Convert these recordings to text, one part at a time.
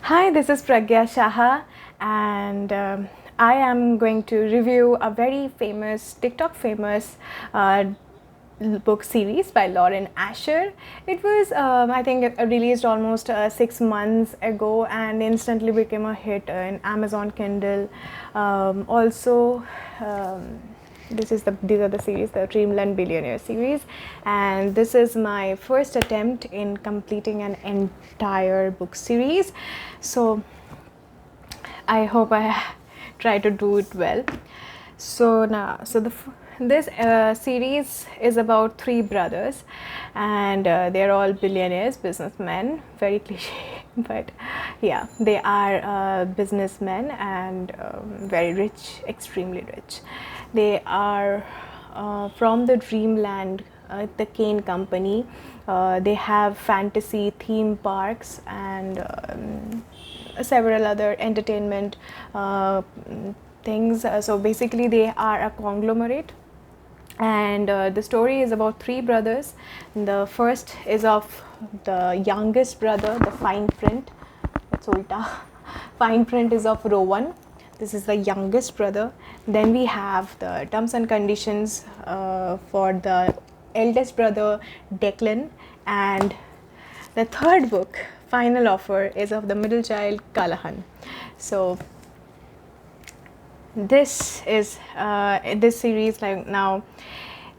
Hi, this is Pragya Shaha, and I am going to review a very famous, TikTok famous book series by Lauren Asher. It was, I think, released almost 6 months ago and instantly became a hit in Amazon Kindle. Also, these are the series, the Dreamland Billionaire series, and this is my first attempt in completing an entire book series. So I hope I try to do it well. This series is about three brothers, and they're all billionaires, businessmen. Very cliche, but yeah, they are businessmen and very rich, extremely rich. They are from the Dreamland, the Kane company. They have fantasy theme parks and several other entertainment things. So basically, they are a conglomerate. And the story is about three brothers. The first is of the youngest brother, the fine print. It's ulta. Fine print is of Rowan. This is the youngest brother. Then we have the terms and conditions for the eldest brother, Declan. And the third book, Final Offer, is of the middle child, Callahan. So this is this series, like, now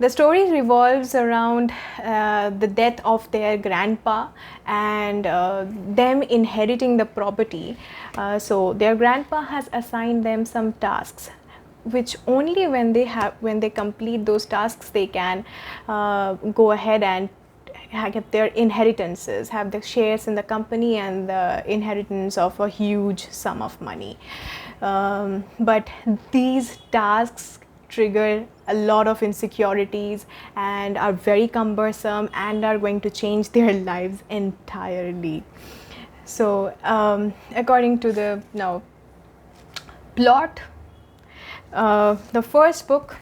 the story revolves around the death of their grandpa and them inheriting the property. So their grandpa has assigned them some tasks, which only when they complete those tasks they can go ahead and get their inheritances, have the shares in the company and the inheritance of a huge sum of money. But these tasks trigger a lot of insecurities and are very cumbersome and are going to change their lives entirely. So according to the plot, the first book,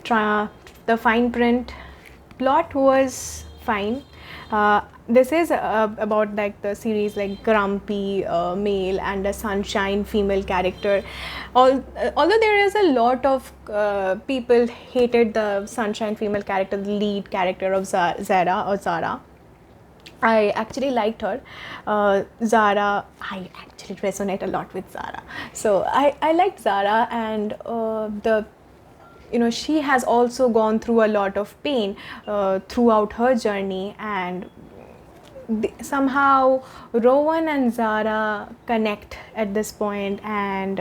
the fine print, plot was fine. This is about, like, the series, like, grumpy male and a sunshine female character. Although there is a lot of people hated the sunshine female character, the lead character of Zara. I actually liked her. Zara, I actually resonate a lot with Zara. So I liked Zara, and she has also gone through a lot of pain throughout her journey, and somehow Rowan and Zara connect at this point. And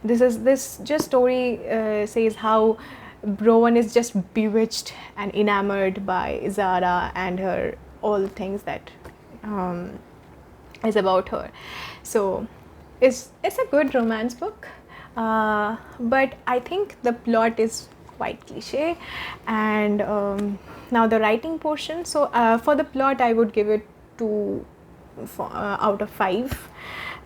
this story says how Rowan is just bewitched and enamored by Zara and her all the things that is about her. So it's a good romance book, but I think the plot is quite cliche. And now the writing portion. So for the plot, I would give it 2 out of 5,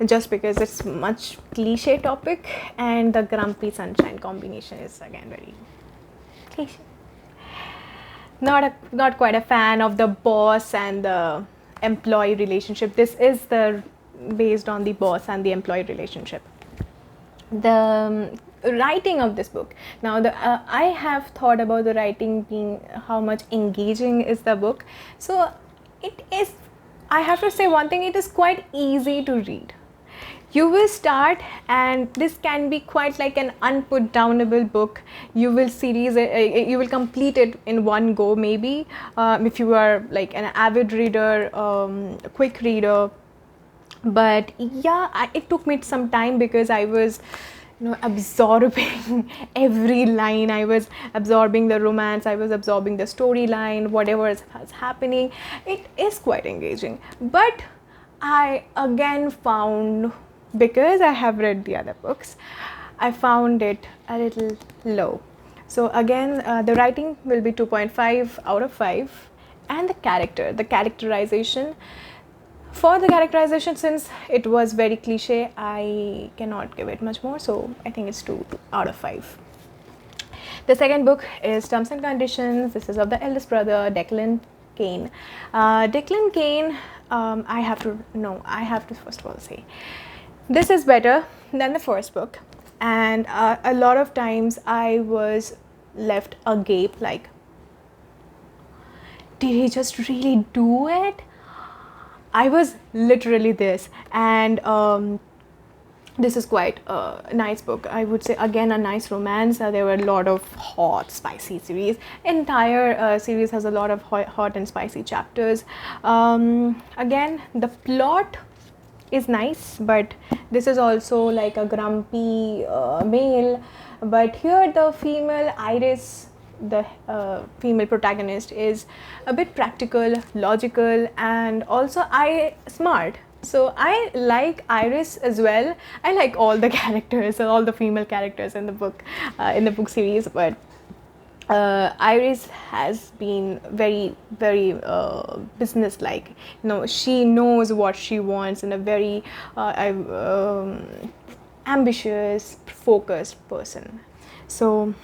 just because it's much cliche topic, and the grumpy sunshine combination is again very cliche. Not quite a fan of the boss and the employee relationship. This is based on the boss and the employee relationship. The writing of this book, now I have thought about the writing being how much engaging is the book. So it is, I have to say one thing, it is quite easy to read. You will start, and this can be quite like an unputdownable book. You will complete it in one go, maybe, if you are like an avid reader, a quick reader. But yeah, it took me some time because I was absorbing every line. I was absorbing the romance, I was absorbing the storyline, whatever is happening. It is quite engaging, but I again found, because I have read the other books, I found it a little low. So again, the writing will be 2.5 out of 5. And the characterization, for the characterization, since it was very cliche, I cannot give it much more, so I think it's 2 out of 5. The second book is Terms and Conditions. This is of the eldest brother, Declan. Kane. Declan Kane, I have to first of all say, this is better than the first book. And a lot of times I was left agape, like, did he just really do it? I was literally this. And this is quite a nice book. I would say, again, a nice romance. There were a lot of hot, spicy series. Entire series has a lot of hot and spicy chapters. Again, the plot is nice, but this is also like a grumpy male. But here the female Iris, the female protagonist, is a bit practical, logical, and also smart. So I like Iris as well. I like all the characters, all the female characters in the book series, but Iris has been very, very business-like. She knows what she wants, in a very ambitious, focused person. So,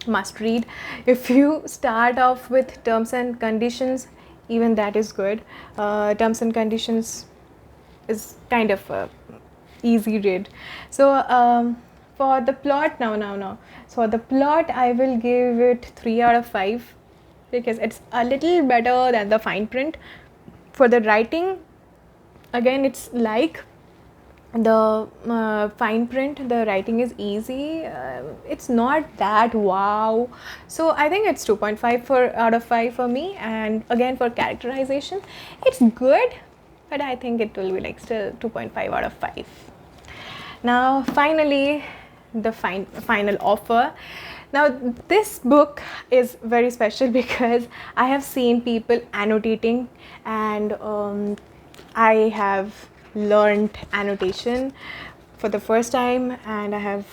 must read. If you start off with Terms and Conditions, even that is good. Terms and Conditions is kind of a easy read. So for the plot, for the plot, I will give it 3 out of 5 because it's a little better than the fine print. For the writing, again, it's like the fine print, the writing is easy. It's not that wow. So I think it's 2.5 out of 5 for me. And again, for characterization, it's good, but I think it will be like still 2.5 out of 5. Now, finally, the final offer. Now, this book is very special because I have seen people annotating, and I have learned annotation for the first time, and I have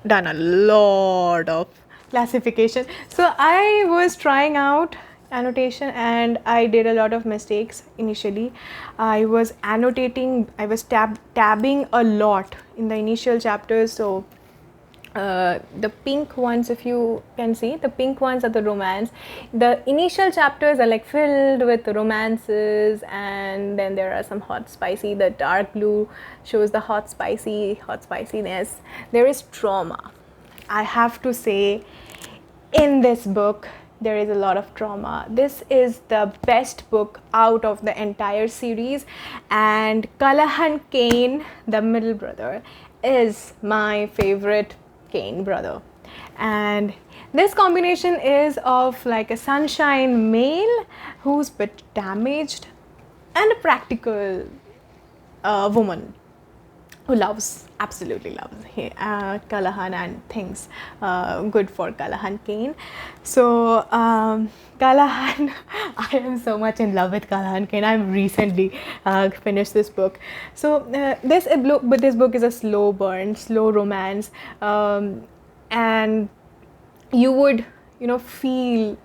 done a lot of classification. So I was trying out annotation and I did a lot of mistakes initially. I was annotating, I was tabbing a lot in the initial chapters. So the pink ones, if you can see, the pink ones are the romance. The initial chapters are like filled with romances, and then there are some hot spicy. The dark blue shows the hot spiciness. There is trauma. I have to say, in this book there is a lot of trauma. This is the best book out of the entire series, and Callahan Kane, the middle brother, is my favorite Kane brother. And this combination is of like a sunshine male who's a bit damaged, and a practical woman who absolutely loves Callahan and thinks good for Callahan Kane. So Callahan, I am so much in love with Callahan Kane. I've recently finished this book. So this book is a slow burn, slow romance, and you would feel,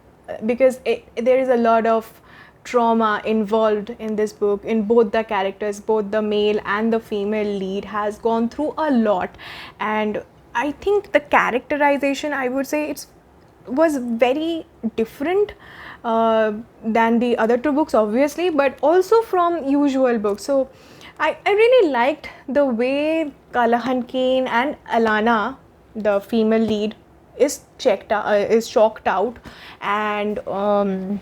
because there is a lot of trauma involved in this book. In both the characters, both the male and the female lead has gone through a lot, and I think the characterization, I would say, was very different than the other two books, obviously, but also from usual books. So I really liked the way Callahan Kane and Alana, the female lead, is chalked out, and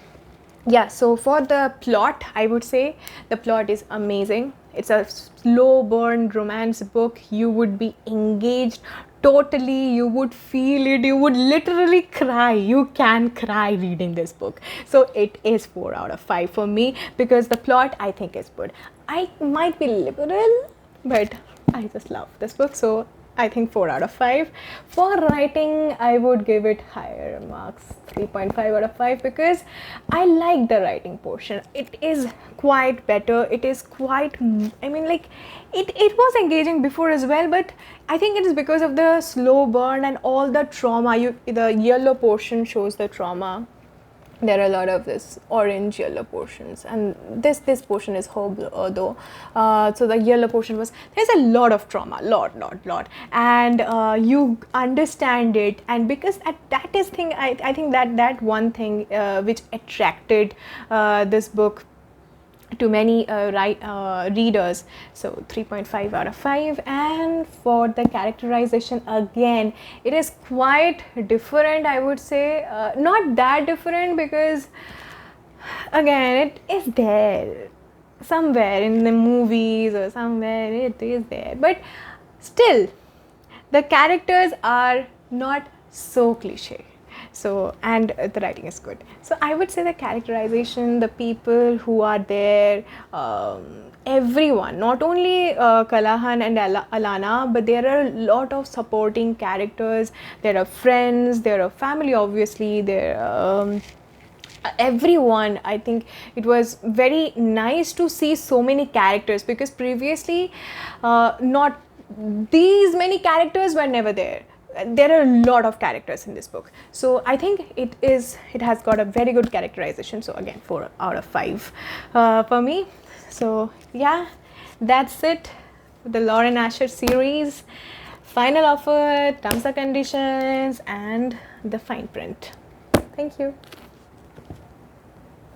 yeah, so for the plot, I would say the plot is amazing. It's a slow burn romance book. You would be engaged totally, you would feel it, you would literally cry. You can cry reading this book. So it is 4 out of 5 for me, because the plot, I think, is good. I might be liberal, but I just love this book. So I think 4 out of 5. For writing, I would give it higher marks, 3.5 out of 5, because I like the writing portion. It is quite better. It is quite, it was engaging before as well, but I think it is because of the slow burn and all the trauma. The yellow portion shows the trauma. there are a lot of this orange yellow portions, and this portion is whole though. So the yellow portion was, there's a lot of trauma, lot, and you understand it, and because that is thing, I think that one thing which attracted this book to many readers. So 3.5 out of 5. And for the characterization, again, it is quite different, I would say. Not that different, because again, it is there somewhere in the movies or somewhere, it is there, but still the characters are not so cliche. So, and the writing is good. So I would say the characterization, the people who are there, everyone, not only Kalahan and Alana, but there are a lot of supporting characters. There are friends, there are family, obviously, there everyone. I think it was very nice to see so many characters, because previously not these many characters were never there. There are a lot of characters in this book, so I think it has got a very good characterization. So again, 4 out of 5 for me. So yeah, that's it for the Lauren Asher series. Final offer, terms and conditions, and the fine print. Thank you.